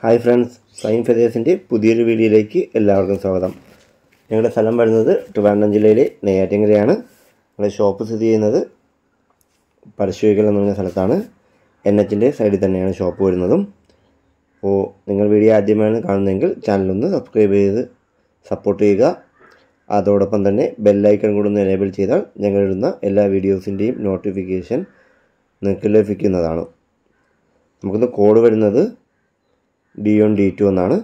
Hi friends, flying ഫെതേഴ്സിൻ്റെ പുതിയൊരു വീഡിയോയിലേക്ക് എല്ലാവർക്കും സ്വാഗതം. ഞങ്ങളുടെ സ്ഥലം വരുന്നത് ട്രിവാൻഡ്രം ജില്ലയിലെ നെയ്യാറ്റിൻകരയാണ്. ഞങ്ങളുടെ ഷോപ്പ് സ്ഥിതി ചെയ്യുന്നത് പരശുവയ്ക്കൽ എന്ന് പറഞ്ഞ സ്ഥലത്താണ്. NHൻ്റെ സൈഡിൽ തന്നെയാണ് ഷോപ്പ് വരുന്നതും. അപ്പോൾ നിങ്ങൾ വീഡിയോ ആദ്യമാണ് കാണുന്നതെങ്കിൽ ചാനലൊന്ന് സബ്സ്ക്രൈബ് ചെയ്ത് സപ്പോർട്ട് ചെയ്യുക. അതോടൊപ്പം തന്നെ ബെല്ലൈക്കൺ കൂടെ ഒന്ന് എനേബിൾ ചെയ്താൽ ഞങ്ങളിടുന്ന എല്ലാ വീഡിയോസിൻ്റെയും നോട്ടിഫിക്കേഷൻ നിങ്ങൾക്ക് ലഭിക്കുന്നതാണ്. നമുക്കിന്ന് കോഡ് വരുന്നത് D1 D2 എന്നാണ്.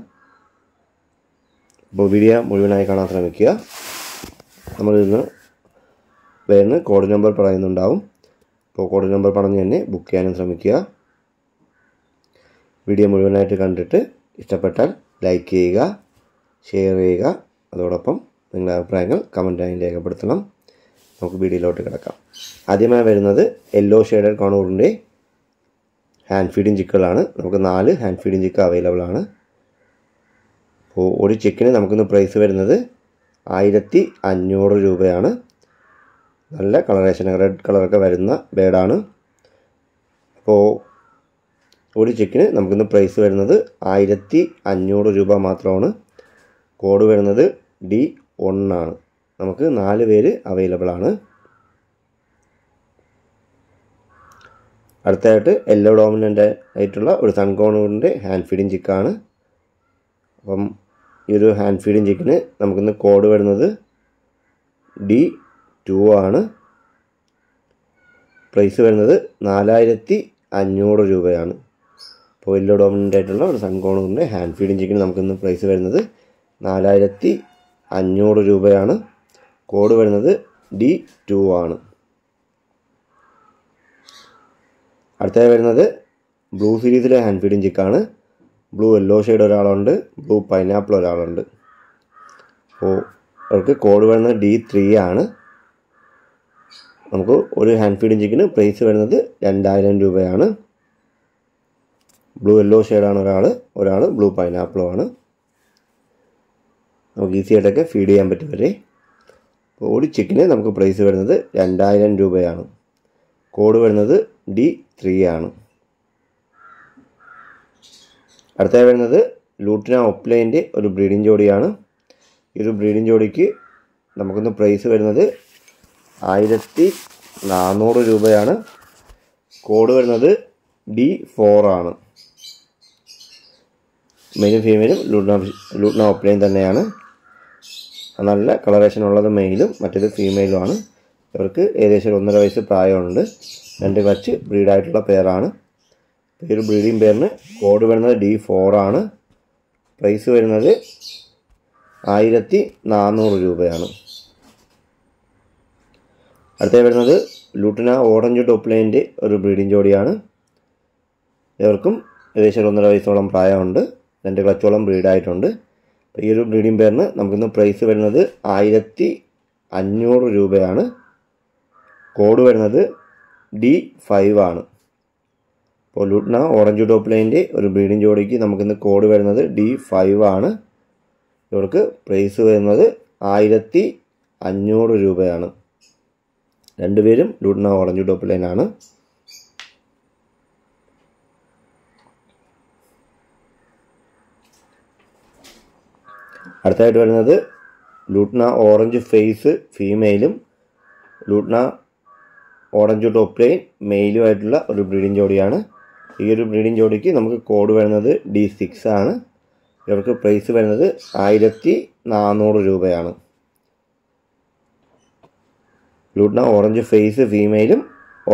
അപ്പോൾ വീഡിയോ മുഴുവനായി കാണാൻ ശ്രമിക്കുക. നമ്മളിന്ന് വരുന്ന കോഡ് നമ്പർ പറയുന്നുണ്ടാവും. അപ്പോൾ കോഡ് നമ്പർ പറഞ്ഞ് തന്നെ ബുക്ക് ചെയ്യാനും ശ്രമിക്കുക. വീഡിയോ മുഴുവനായിട്ട് കണ്ടിട്ട് ഇഷ്ടപ്പെട്ടാൽ ലൈക്ക് ചെയ്യുക, ഷെയർ ചെയ്യുക. അതോടൊപ്പം നിങ്ങളുടെ അഭിപ്രായങ്ങൾ കമൻറ്റായി രേഖപ്പെടുത്തണം. നമുക്ക് വീഡിയോയിലോട്ട് കിടക്കാം. ആദ്യമായി വരുന്നത് യെല്ലോ ഷെയ്ഡഡ് കോണൂറിൻ്റെ ഹാൻഡ് ഫീഡിങ് ചിക്കുകളാണ്. നമുക്ക് 4 ഹാൻഡ് ഫീഡിങ് ചിക്ക് അവൈലബിൾ ആണ്. അപ്പോൾ ഒരു ചിക്കിന് നമുക്കിന്ന് പ്രൈസ് വരുന്നത് 1500 രൂപയാണ്. നല്ല കളറേഷൻ, റെഡ് കളറൊക്കെ വരുന്ന ബേഡാണ്. അപ്പോൾ ഒരു ചിക്കിന് നമുക്കിന്ന് പ്രൈസ് വരുന്നത് 1500 രൂപ മാത്രമാണ്. കോഡ് വരുന്നത് D1 ആണ്. നമുക്ക് 4 പേര് അവൈലബിൾ ആണ്. അടുത്തതായിട്ട് യെല്ലോ ഡോമിനൻ്റ് ആയിട്ടുള്ള ഒരു സൺകോണൂറിൻ്റെ ഹാൻഡ് ഫീഡിങ് ചിക്കാണ്. അപ്പം ഈ ഒരു ഹാൻഡ് ഫീഡിങ് ചിക്കിന് നമുക്കിന്ന് കോഡ് വരുന്നത് D2 ആണ്. പ്രൈസ് വരുന്നത് 4500 രൂപയാണ്. അപ്പോൾ യെല്ലോ ഡോമിനൻ്റ് ആയിട്ടുള്ള ഒരു സൺകോണൂറിൻ്റെ ഹാൻഡ് ഫീഡിങ് ചിക്കിന് നമുക്കിന്ന് പ്രൈസ് വരുന്നത് 4500 രൂപയാണ്. കോഡ് വരുന്നത് D2 ആണ്. അടുത്തതായി വരുന്നത് ബ്ലൂ സീരീസിലെ ഹാൻഡ് ഫീഡിങ് ചിക്കാണ്. ബ്ലൂ യെല്ലോ ഷെയ്ഡ് ഒരാളുണ്ട്, ബ്ലൂ പൈനാപ്പിൾ ഒരാളുണ്ട്. അപ്പോൾ അവർക്ക് കോഡ് വരുന്നത് D3 ആണ്. നമുക്ക് ഒരു ഹാൻഡ് ഫീഡിങ് ചിക്കിന് പ്രൈസ് വരുന്നത് 2000 രൂപയാണ്. ബ്ലൂ യെല്ലോ ഷെയ്ഡാണ് ഒരാൾ ബ്ലൂ പൈനാപ്പിളുമാണ്. നമുക്ക് ഈസി ആയിട്ടൊക്കെ ഫീഡ് ചെയ്യാൻ പറ്റുമല്ലേ. അപ്പോൾ ഒരു ചിക്കിന് നമുക്ക് പ്രൈസ് വരുന്നത് 2000 രൂപയാണ്. കോഡ് വരുന്നത് D3 ആണ്. അടുത്തതായി വരുന്നത് ലൂട്ടിന ഓപ്ലൈൻ്റെ ഒരു ബ്രീഡിംഗ് ജോഡിയാണ്. ഈ ഒരു ബ്രീഡിംഗ് ജോഡിക്ക് നമുക്കൊന്ന് പ്രൈസ് വരുന്നത് 1400 രൂപയാണ്. കോഡ് വരുന്നത് D4 ആണ്. മെയിലും ഫീമെയിലും ലൂട്ടിന ഓപ്ലൈൻ തന്നെയാണ്. നല്ല കളറേഷൻ ഉള്ളത് മെയിലും മറ്റേത് ഫീമെയിലുമാണ്. ഇവർക്ക് ഏകദേശം 1.5 വയസ്സ് പ്രായമുണ്ട്. 2 ക്ലച്ച് ബ്രീഡായിട്ടുള്ള പെയറാണ്. ഈ ഒരു ബ്രീഡിംഗ് പെയറിന് കോഡ് വരുന്നത് D4 ആണ്. പ്രൈസ് വരുന്നത് 1400 രൂപയാണ്. അടുത്തായി വരുന്നത് ലൂട്ടിന ഓറഞ്ച് ടോപ്പ്ലൈൻ്റെ ഒരു ബ്രീഡിംഗ് ജോഡിയാണ്. ഇവർക്കും ഏകദേശം 1.5 വയസ്സോളം പ്രായമുണ്ട്. 2 ക്ലച്ചോളം ബ്രീഡായിട്ടുണ്ട്. ഈ ഒരു ബ്രീഡിംഗ് പെയറിന് നമുക്കിന്ന് പ്രൈസ് വരുന്നത് 1500 രൂപയാണ്. കോഡ് വരുന്നത് D5 ആണ്. അപ്പോൾ ലൂട്ടിന ഓറഞ്ച് ടോപ്പ്ലൈൻ്റെ ഒരു ബ്രീഡിംഗ് ജോഡിക്ക് നമുക്കിന്ന് കോഡ് വരുന്നത് D5 ആണ്. ഇവർക്ക് പ്രൈസ് വരുന്നത് 1500 രൂപയാണ്. രണ്ടുപേരും ലൂട്ടിന ഓറഞ്ച് ടോപ്പ്ലൈനാണ്. അടുത്തായിട്ട് വരുന്നത് ലൂട്ടിന ഓറഞ്ച് ഫേസ് ഫീമെയിലും ലൂട്ടിന ഓറഞ്ച് ടോപ്പ്ലൈൻ മെയിലുമായിട്ടുള്ള ഒരു ബ്രീഡിംഗ് ജോഡിയാണ്. ഈ ഒരു ബ്രീഡിംഗ് ജോഡിക്ക് നമുക്ക് കോഡ് വരുന്നത് D6 ആണ്. ഇവർക്ക് പ്രൈസ് വരുന്നത് 1400 രൂപയാണ്. ലൂട്ടിന ഓറഞ്ച് ഫേസ് ഫീമെയിലും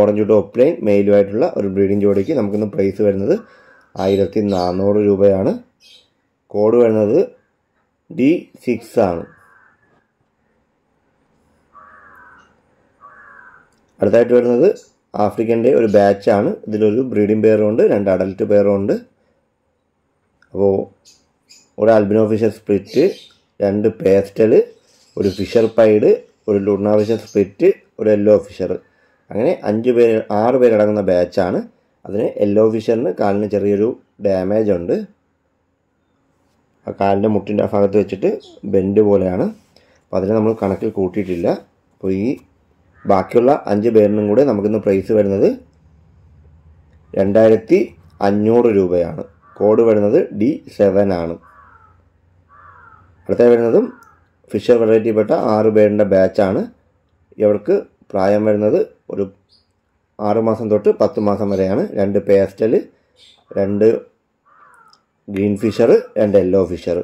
ഓറഞ്ച് ടോപ്പ്ലൈൻ മെയിലുമായിട്ടുള്ള ഒരു ബ്രീഡിംഗ് ജോഡിക്ക് നമുക്കിന്ന് പ്രൈസ് വരുന്നത് 1400 രൂപയാണ്. കോഡ് വരുന്നത് D6 ആണ്. അടുത്തായിട്ട് വരുന്നത് ആഫ്രിക്കൻ്റെ ഒരു ബാച്ചാണ്. ഇതിലൊരു ബ്രീഡിംഗ് പെയറും ഉണ്ട്, 2 അഡൽട്ട് പെയറും ഉണ്ട്. അപ്പോൾ ഒരു ആൽബിനോ ഫിഷർ സ്പ്ലിറ്റ്, 2 പേസ്റ്റൽ, ഒരു ഫിഷർ പൈഡ്, ഒരു ലൂട്ടിന ഫിഷർ സ്പ്ലിറ്റ്, ഒരു യെല്ലോ ഫിഷർ, അങ്ങനെ 6 പേരടങ്ങുന്ന ബാച്ചാണ്. അതിന് യെല്ലോ ഫിഷറിന് കാലിന് ചെറിയൊരു ഡാമേജ് ഉണ്ട്. ആ കാലിൻ്റെ മുട്ടിൻ്റെ ഭാഗത്ത് വെച്ചിട്ട് ബെൻഡ് പോലെയാണ്. അപ്പോൾ അതിനെ നമ്മൾ കണക്കിൽ കൂട്ടിയിട്ടില്ല. അപ്പോൾ ഈ ബാക്കിയുള്ള 5 പേരിനും കൂടെ നമുക്കിന്ന് പ്രൈസ് വരുന്നത് 2500 രൂപയാണ്. കോഡ് വരുന്നത് D7 ആണ്. അടുത്ത വരുന്നതും ഫിഷർ വെറൈറ്റിപ്പെട്ട 6 പേരുടെ ബാച്ചാണ്. ഇവർക്ക് പ്രായം വരുന്നത് ഒരു 6 മാസം തൊട്ട് 10 മാസം വരെയാണ്. 2 pastel, 2 green fisher, 2 yellow fisher,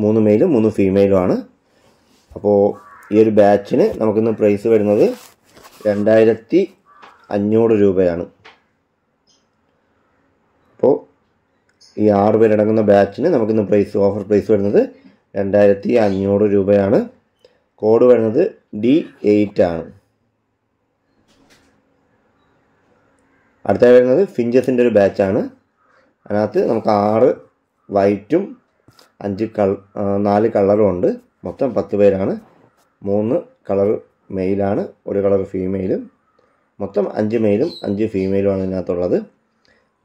3 മെയിലും 3 ഫീമെയിലും ആണ്. അപ്പോൾ ഈ ഒരു ബാച്ചിന് നമുക്കിന്ന് പ്രൈസ് വരുന്നത് 2500 രൂപയാണ്. അപ്പോൾ ഈ 6 പേരടങ്ങുന്ന ബാച്ചിന് നമുക്കിന്ന് ഓഫർ പ്രൈസ് വരുന്നത് 2500 രൂപയാണ്. കോഡ് വരുന്നത് D8 ആണ്. അടുത്ത വരുന്നത് ഫിഞ്ചസിൻ്റെ ഒരു ബാച്ചാണ്. അതിനകത്ത് നമുക്ക് 6 വൈറ്റും 4 കളറും ഉണ്ട്. മൊത്തം 10 പേരാണ്. 3 കളർ മെയിലാണ്, 1 കളർ ഫീമെയിലും. മൊത്തം 5 മെയിലും 5 ഫീമെയിലുമാണ് ഇതിനകത്തുള്ളത്.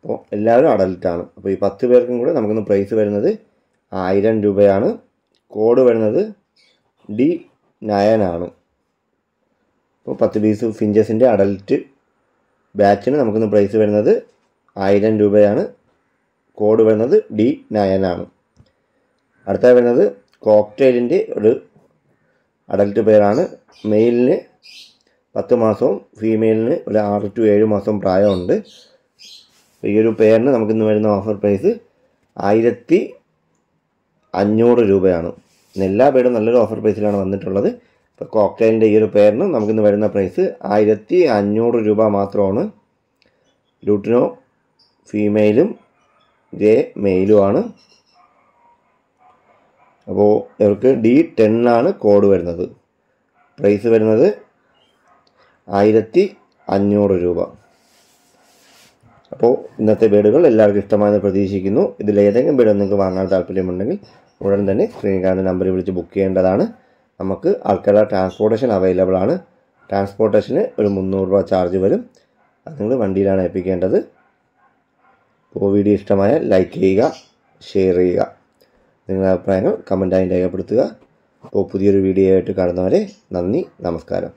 അപ്പോൾ എല്ലാവരും അഡൽട്ടാണ്. അപ്പോൾ ഈ 10 പേർക്കും കൂടെ നമുക്കിന്ന് പ്രൈസ് വരുന്നത് 1000 രൂപയാണ്. കോഡ് വരുന്നത് D9 ആണ്. അപ്പോൾ 10 പീസ് ഫിഞ്ചസിൻ്റെ അഡൽട്ട് ബാച്ചിന് നമുക്കിന്ന് പ്രൈസ് വരുന്നത് 1000 രൂപയാണ്. കോഡ് വരുന്നത് D9 ആണ്. അടുത്ത വരുന്നത് കോക്ടെയിലിൻ്റെ ഒരു അഡൽട്ട് പേരാണ്. മെയിലിന് 10 മാസവും ഫീമെയിലിന് ഒരു 6 to 7 മാസം പ്രായമുണ്ട്. ഈ ഒരു പേരിന് നമുക്കിന്ന് വരുന്ന ഓഫർ പ്രൈസ് 1500 രൂപയാണ്. എല്ലാ പേരും നല്ലൊരു ഓഫർ പ്രൈസിലാണ് വന്നിട്ടുള്ളത്. ഇപ്പോൾ കോക്ടെയിലിൻ്റെ ഈ ഒരു പേരിന് നമുക്കിന്ന് വരുന്ന പ്രൈസ് 1500 രൂപ മാത്രമാണ്. ലൂട്ടിനോ ഫീമെയിലും ജെ മെയിലുമാണ്. അപ്പോൾ ഇവർക്ക് D10 ആണ് കോഡ് വരുന്നത്. പ്രൈസ് വരുന്നത് 1500 രൂപ. അപ്പോൾ ഇന്നത്തെ ബേഡുകൾ എല്ലാവർക്കും ഇഷ്ടമായെന്ന് പ്രതീക്ഷിക്കുന്നു. ഇതിലേതെങ്കിലും ബേഡ് നിങ്ങൾക്ക് വാങ്ങാൻ താല്പര്യമുണ്ടെങ്കിൽ ഉടൻ തന്നെ സ്ക്രീനിൽ കാണുന്ന നമ്പറിൽ വിളിച്ച് ബുക്ക് ചെയ്യേണ്ടതാണ്. നമുക്ക് ആൾക്കാരുടെ ട്രാൻസ്പോർട്ടേഷൻ അവൈലബിൾ ആണ്. ട്രാൻസ്പോർട്ടേഷന് ഒരു 300 രൂപ ചാർജ് വരും. അത് നിങ്ങൾ വണ്ടിയിലാണ് ഏൽപ്പിക്കേണ്ടത്. അപ്പോൾ വീഡിയോ ഇഷ്ടമായാൽ ലൈക്ക് ചെയ്യുക, ഷെയർ ചെയ്യുക. നിങ്ങളുടെ അഭിപ്രായങ്ങൾ കമൻറ്റായി രേഖപ്പെടുത്തുക. അപ്പോൾ പുതിയൊരു വീഡിയോ ആയിട്ട് കാണുന്നവരെ നന്ദി, നമസ്കാരം.